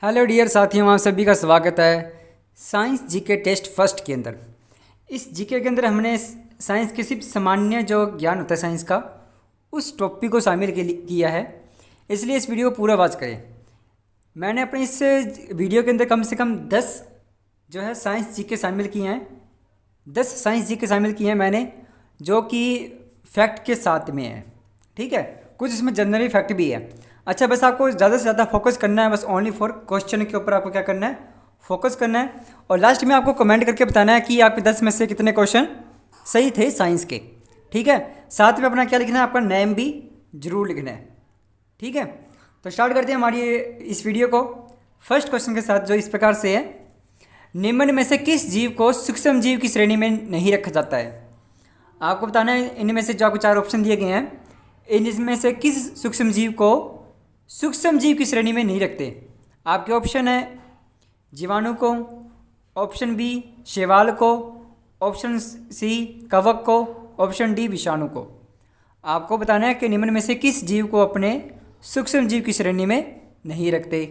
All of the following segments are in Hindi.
हेलो डियर साथियों, आप सभी का स्वागत है साइंस जीके टेस्ट फर्स्ट के अंदर। इस जीके के अंदर हमने साइंस के सिर्फ सामान्य जो ज्ञान होता है साइंस का, उस टॉपिक को शामिल किया है। इसलिए इस वीडियो को पूरा वॉच करें। मैंने अपने इस वीडियो के अंदर कम से कम 10 जो है साइंस जीके शामिल किए हैं। 10 साइंस जीके शामिल किए हैं मैंने, जो कि फैक्ट के साथ में है। ठीक है, कुछ इसमें जनरली फैक्ट भी है। अच्छा, बस आपको ज़्यादा से ज़्यादा फोकस करना है, बस ओनली फॉर क्वेश्चन के ऊपर आपको क्या करना है, फोकस करना है। और लास्ट में आपको कमेंट करके बताना है कि आपके 10 में से कितने क्वेश्चन सही थे साइंस के। ठीक है, साथ में अपना क्या लिखना है, आपका नेम भी जरूर लिखना है। ठीक है, तो स्टार्ट करते हैं हमारी इस वीडियो को फर्स्ट क्वेश्चन के साथ, जो इस प्रकार से है। निम्न में से किस जीव को सूक्ष्म जीव की श्रेणी में नहीं रखा जाता है? आपको बताना है इनमें से जो आपको 4 ऑप्शन दिए गए हैं, इनमें से किस सूक्ष्म जीव को सूक्ष्म जीव की श्रेणी में नहीं रखते। आपके ऑप्शन है जीवाणु को, ऑप्शन बी शैवाल को, ऑप्शन सी कवक को, ऑप्शन डी विषाणु को। आपको बताना है कि निम्न में से किस जीव को अपने सूक्ष्म जीव की श्रेणी में नहीं रखते।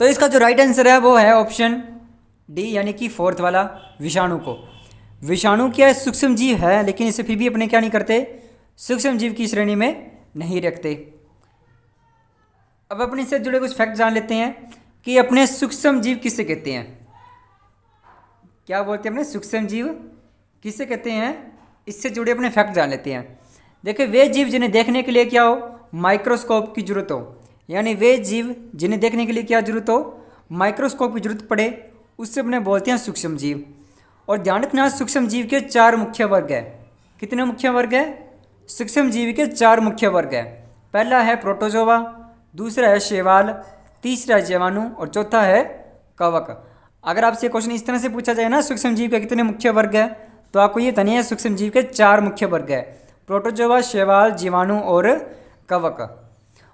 तो इसका जो राइट आंसर है वो है ऑप्शन डी, यानी कि फोर्थ वाला, विषाणु को। विषाणु क्या है, सूक्ष्म जीव है, लेकिन इसे फिर भी अपने क्या नहीं करते, सूक्ष्म जीव की श्रेणी में नहीं रखते। अब अपने से जुड़े कुछ फैक्ट जान लेते हैं कि अपने सूक्ष्म जीव किसे कहते हैं। क्या बोलते हैं अपने सूक्ष्म जीव किसे कहते हैं, इससे जुड़े अपने फैक्ट जान लेते हैं। देखिए, वे जीव जिन्हें देखने के लिए क्या हो, माइक्रोस्कोप की जरूरत हो, यानी वे जीव जिन्हें देखने के लिए क्या जरूरत हो, माइक्रोस्कोप की जरूरत पड़े, उससे अपने बोलते हैं सूक्ष्म जीव। और ध्यान रखना, सूक्ष्म जीव के 4 मुख्य वर्ग है। कितने मुख्य वर्ग है? सूक्ष्म जीव के 4 मुख्य वर्ग है। पहला है प्रोटोजोआ, दूसरा है शैवाल, तीसरा है जीवाणु और चौथा है कवक। अगर आपसे क्वेश्चन इस तरह से पूछा जाए ना, सूक्ष्म जीव के कितने मुख्य वर्ग है, तो आपको ये बताना है सूक्ष्म जीव के 4 मुख्य वर्ग है, प्रोटोजोआ, शैवाल, जीवाणु और कवक।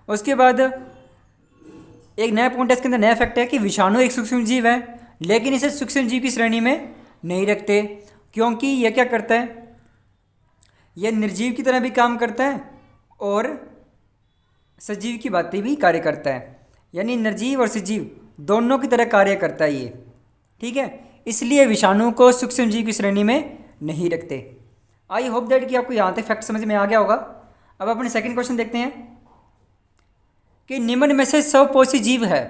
उसके बाद एक नया पॉइंट है इसके अंदर, नया फैक्ट है कि विषाणु एक सूक्ष्म जीव है, लेकिन इसे सूक्ष्म जीव की श्रेणी में नहीं रखते, क्योंकि यह क्या करता है, यह निर्जीव की तरह भी काम करता है और सजीव की भांति भी कार्य करता है, यानी निर्जीव और सजीव दोनों की तरह कार्य करता है ये। ठीक है, इसलिए विषाणु को सूक्ष्म जीव की श्रेणी में नहीं रखते। आई होप दैट कि आपको यहाँ तक फैक्ट समझ में आ गया होगा। अब अपने सेकंड क्वेश्चन देखते हैं कि निम्न में से स्वपोषी जीव है।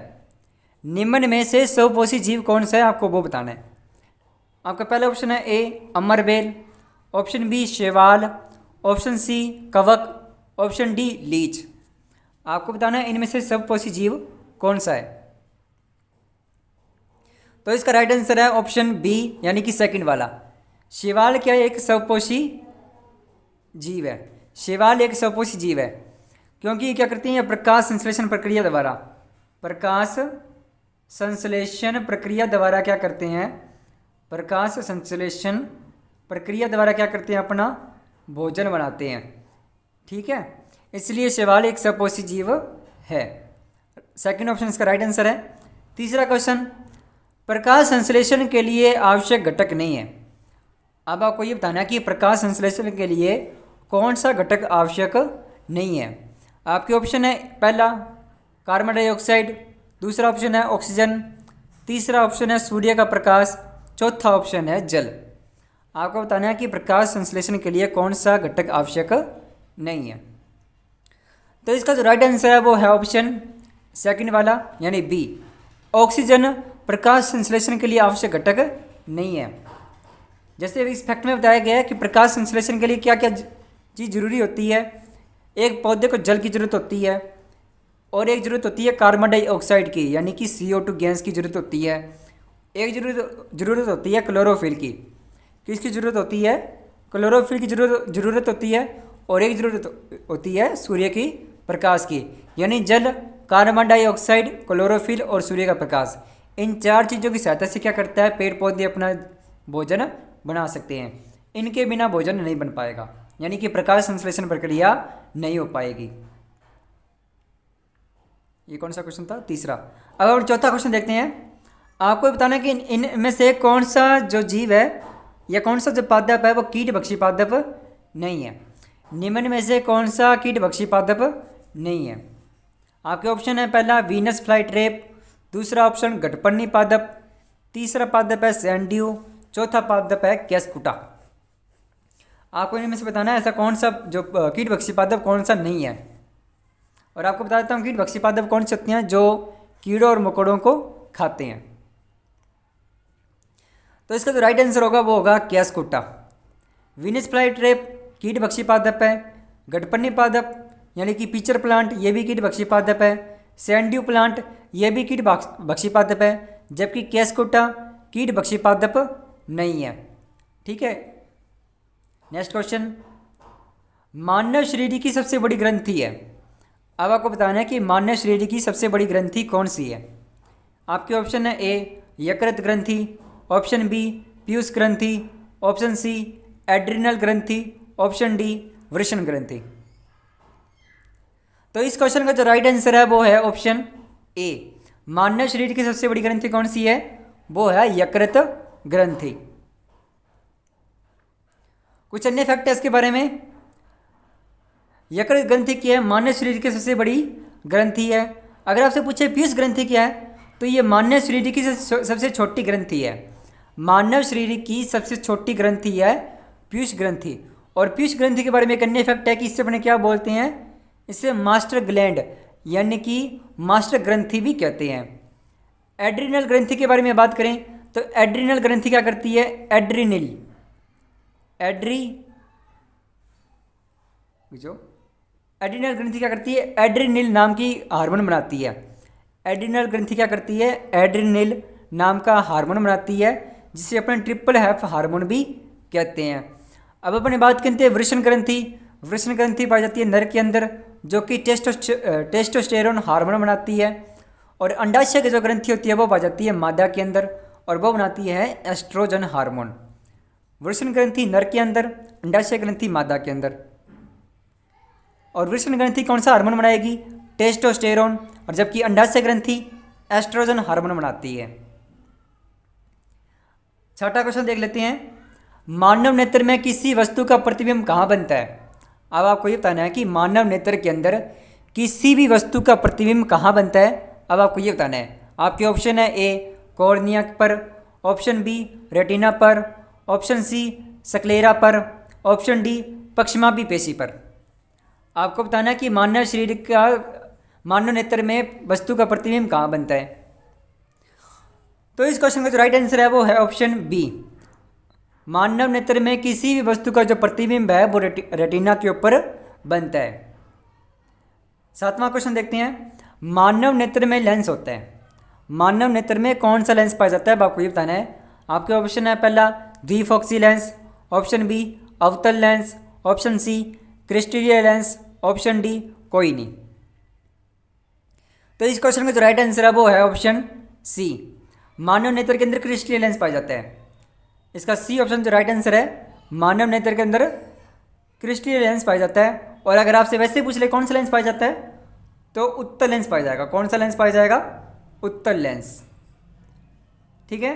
निम्न में से स्वपोषी जीव कौन सा है, आपको वो बताना है। आपका पहला ऑप्शन है ए अमरबेल, ऑप्शन बी शैवाल, ऑप्शन सी कवक, ऑप्शन डी लीच। आपको बताना है इनमें से स्वपोषी जीव कौन सा है। तो इसका राइट आंसर है ऑप्शन बी, यानी कि सेकंड वाला। शैवाल क्या है, एक स्वपोषी जीव है। शैवाल एक स्वपोषी जीव है, क्योंकि ये क्या करती है, प्रकाश संश्लेषण प्रक्रिया द्वारा, प्रकाश संश्लेषण प्रक्रिया द्वारा क्या करते हैं, प्रकाश संश्लेषण प्रक्रिया द्वारा क्या करते हैं, अपना भोजन बनाते हैं। ठीक है, इसलिए शैवाल एक स्वपोषी जीव है। सेकंड ऑप्शन इसका राइट आंसर है। तीसरा क्वेश्चन, प्रकाश संश्लेषण के लिए आवश्यक घटक नहीं है। अब आपको ये बताना है कि प्रकाश संश्लेषण के लिए कौन सा घटक आवश्यक नहीं है। आपके ऑप्शन है पहला कार्बन डाइऑक्साइड, दूसरा ऑप्शन है ऑक्सीजन, तीसरा ऑप्शन है सूर्य का प्रकाश, चौथा ऑप्शन है जल। आपको बताना है कि प्रकाश संश्लेषण के लिए कौन सा घटक आवश्यक नहीं है। तो इसका जो राइट आंसर है वो है ऑप्शन सेकंड वाला, यानी बी, ऑक्सीजन प्रकाश संश्लेषण के लिए आवश्यक घटक नहीं है। जैसे इस फैक्ट में बताया गया है कि प्रकाश संश्लेषण के लिए क्या क्या चीज़ जरूरी होती है। एक पौधे को जल की जरूरत होती है, और एक जरूरत होती है कार्बन डाइऑक्साइड की, यानी कि CO2 गैस की जरूरत होती है। एक जरूरत होती है क्लोरोफिल की। किसकी ज़रूरत होती है? क्लोरोफिल की जरूरत होती है। और एक ज़रूरत होती है सूर्य की प्रकाश की, यानी जल, कार्बन डाइऑक्साइड, क्लोरोफिल और सूर्य का प्रकाश। इन 4 चीज़ों की सहायता से क्या करता है, पेड़ पौधे अपना भोजन बना सकते हैं। इनके बिना भोजन नहीं बन पाएगा, यानी कि प्रकाश संश्लेषण प्रक्रिया नहीं हो पाएगी। ये कौन सा क्वेश्चन था? तीसरा। अब हम चौथा क्वेश्चन देखते हैं। आपको बताना है कि इनमें से कौन सा जो जीव है या कौन सा जो पादप है वो कीटभक्षी पादप नहीं है। निम्न में से कौन सा कीटभक्षी पादप नहीं है। आपके ऑप्शन है पहला वीनस फ्लाईट्रेप, दूसरा ऑप्शन गटपन्नी पादप, तीसरा पादप है सैंड ड्यू, चौथा पादप है केस्कुटा। आपको इनमें से बताना है ऐसा कौन सा जो कीटभक्षी पादप कौन सा नहीं है। और आपको बता देता हूँ कीटभक्षी पादप कौन से होते हैं जो कीड़ों और मकोड़ों को खाते हैं। तो इसका जो राइट आंसर होगा वो होगा केस्कुटा। वीनस फ्लाईट्रेप कीटभक्षी पादप है, गटपन्नी पादप यानी कि पीचर प्लांट ये भी कीटभक्षी पादप है, सैंड ड्यू प्लांट ये भी कीटभक्षी पादप है, जबकि केस्कुटा कीटभक्षी पादप नहीं है। ठीक है, नेक्स्ट क्वेश्चन, मानव शरीर की सबसे बड़ी ग्रंथि है। अब आपको बताना है कि मानव शरीर की सबसे बड़ी ग्रंथि कौन सी है। आपके ऑप्शन है ए यकृत ग्रंथि, ऑप्शन बी पीयूष ग्रंथि, ऑप्शन सी एड्रिनल ग्रंथि, ऑप्शन डी वृषण ग्रंथि। तो इस क्वेश्चन का जो राइट आंसर है वो है ऑप्शन ए। मानव शरीर की सबसे बड़ी ग्रंथि कौन सी है, वो है यकृत ग्रंथि। कुछ अन्य फैक्ट है इसके बारे में। यकृत ग्रंथि क्या है, मानव शरीर की सबसे बड़ी ग्रंथि है। अगर आपसे पूछे पीयूष ग्रंथि क्या है, तो ये मानव शरीर की सबसे छोटी ग्रंथि है। मानव शरीर की सबसे छोटी ग्रंथि है पीयूष ग्रंथि। और पीयूष ग्रंथि के बारे में एक अन्य फैक्ट है कि इससे अपने क्या बोलते हैं, इसे मास्टर ग्लैंड यानी कि मास्टर ग्रंथि भी कहते हैं। एड्रिनल ग्रंथि के बारे में बात करें तो एड्रिनल ग्रंथि क्या करती है, एड्रिनल ग्रंथि क्या करती है, एड्रिनिल नाम की हार्मोन बनाती है। एड्रिनल ग्रंथि क्या करती है, एड्रिनिल नाम का हार्मोन बनाती है, जिसे अपन ट्रिपल हैफ हार्मोन भी कहते हैं। अब अपन बात करते हैं वृषण ग्रंथि। वृषण ग्रंथि पाई जाती है नर के अंदर, जो कि टेस्टोस्टेरोन हार्मोन बनाती है। और अंडाशय की जो ग्रंथि होती है वो पाई जाती है मादा के अंदर, और वो बनाती है एस्ट्रोजन हार्मोन। वृषण ग्रंथि नर के अंदर, अंडाशय ग्रंथि मादा के अंदर। और वृषण ग्रंथि कौन सा हार्मोन बनाएगी, टेस्टोस्टेरोन, और जबकि अंडाशय ग्रंथि एस्ट्रोजन हार्मोन बनाती है। छठा क्वेश्चन देख लेते हैं, मानव नेत्र में किसी वस्तु का प्रतिबिंब कहाँ बनता है। अब आपको ये बताना है कि मानव नेत्र के अंदर किसी भी वस्तु का प्रतिबिंब कहाँ बनता है। अब आपको ये बताना है। आपके ऑप्शन है ए कॉर्निया पर, ऑप्शन बी रेटिना पर, ऑप्शन सी स्क्लेरा पर, ऑप्शन डी पक्षमापी पेशी पर। आपको बताना है कि मानव नेत्र में वस्तु का प्रतिबिंब कहाँ बनता है। तो इस क्वेश्चन का जो राइट आंसर है वो है ऑप्शन बी। मानव नेत्र में किसी भी वस्तु का जो प्रतिबिंब है वो रेटिना के ऊपर बनता है। सातवां क्वेश्चन देखते हैं, मानव नेत्र में लेंस होता है। मानव नेत्र में कौन सा लेंस पाया जाता है, आपको ये बताना है। आपके ऑप्शन है पहला द्विफोक्सी लेंस, ऑप्शन बी अवतल लेंस, ऑप्शन सी क्रिस्टलीय लेंस, ऑप्शन डी कोई नहीं। तो इस क्वेश्चन का जो राइट आंसर है वो है ऑप्शन सी। मानव नेत्र के अंदर क्रिस्टलीय लेंस पाया जाता है। इसका सी ऑप्शन जो राइट आंसर है, मानव नेत्र के अंदर क्रिस्टलीय लेंस पाया जाता है। और अगर आपसे वैसे पूछ ले कौन सा लेंस पाया जाता है, तो उत्तल लेंस पाया जाएगा। कौन सा लेंस पाया जाएगा, उत्तल लेंस। ठीक है,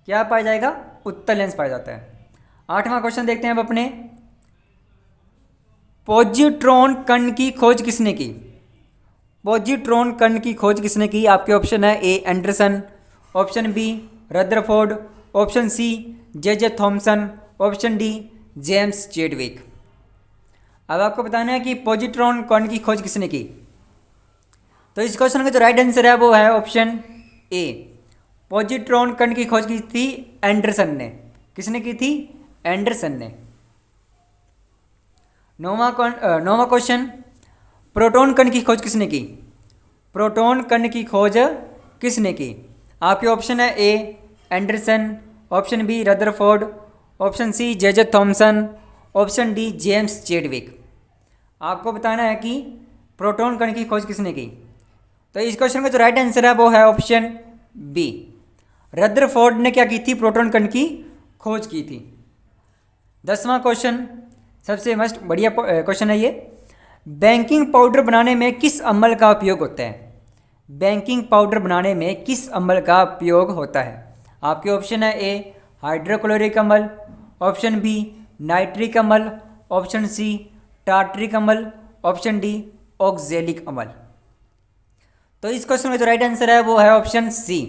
क्या पाया जाएगा, उत्तल लेंस पाया जाता है। आठवां क्वेश्चन देखते हैं अब अपने, पॉजिट्रॉन कण की खोज किसने की। पॉजिट्रॉन कण की खोज किसने की। आपके ऑप्शन है A Anderson, option B Rutherford, option C J Thomson, option D James Chadwick. अब आपको बताना है कि पॉजिट्रॉन कण की खोज किसने की। तो इस क्वेश्चन का जो राइट आंसर है वो है ऑप्शन ए। पॉजिट्रॉन कण की खोज की थी एंडरसन ने। किसने की थी, एंडरसन ने। नौवां क्वेश्चन, प्रोटॉन कण की खोज किसने की। प्रोटॉन कण की खोज किसने की। आपके ऑप्शन है A Anderson, option B Rutherford, option C J Thomson, option D James Chadwick. आपको बताना है कि प्रोटॉन कण की खोज किसने की। तो इस क्वेश्चन का जो राइट आंसर है वो है ऑप्शन बी। रदरफोर्ड ने क्या की थी, प्रोटॉन कण की खोज की थी। 10वां क्वेश्चन सबसे मस्त बढ़िया क्वेश्चन है ये, बेकिंग पाउडर बनाने में किस अम्ल का उपयोग होता है। बेकिंग पाउडर बनाने में किस अम्ल का उपयोग होता है। आपके ऑप्शन है ए हाइड्रोक्लोरिक अम्ल, ऑप्शन बी नाइट्रिक अम्ल, ऑप्शन सी टार्टरिक अम्ल, ऑप्शन डी ऑक्जेलिक अम्ल। तो इस क्वेश्चन का जो राइट आंसर है वो है ऑप्शन सी,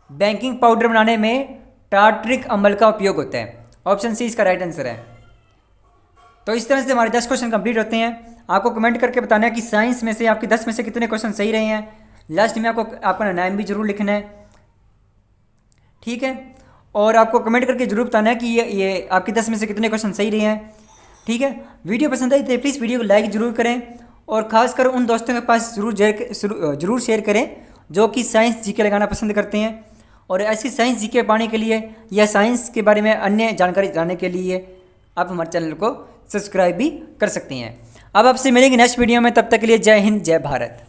बेकिंग पाउडर बनाने में टार्टरिक अम्ल का उपयोग होता है। ऑप्शन सी इसका राइट आंसर है। तो इस तरह से हमारे 10 क्वेश्चन कंप्लीट होते हैं। आपको कमेंट करके बताना है कि साइंस में से आपके 10 में से कितने क्वेश्चन सही रहे हैं। लास्ट में आपको अपना नाम भी जरूर लिखना है, ठीक है। और आपको कमेंट करके जरूर बताना है कि ये आपके 10 में से कितने क्वेश्चन सही रहे हैं, ठीक है। वीडियो पसंद आई तो प्लीज़ वीडियो को लाइक जरूर करें और खासकर उन दोस्तों के पास जरूर शेयर करें जो कि साइंस जीके लगाना पसंद करते हैं। और ऐसी साइंस जीके पाने के लिए या साइंस के बारे में अन्य जानकारी जानने के लिए आप हमारे चैनल को सब्सक्राइब भी कर सकते हैं। अब आपसे मिलेंगे नेक्स्ट वीडियो में, तब तक के लिए जय हिंद जय भारत।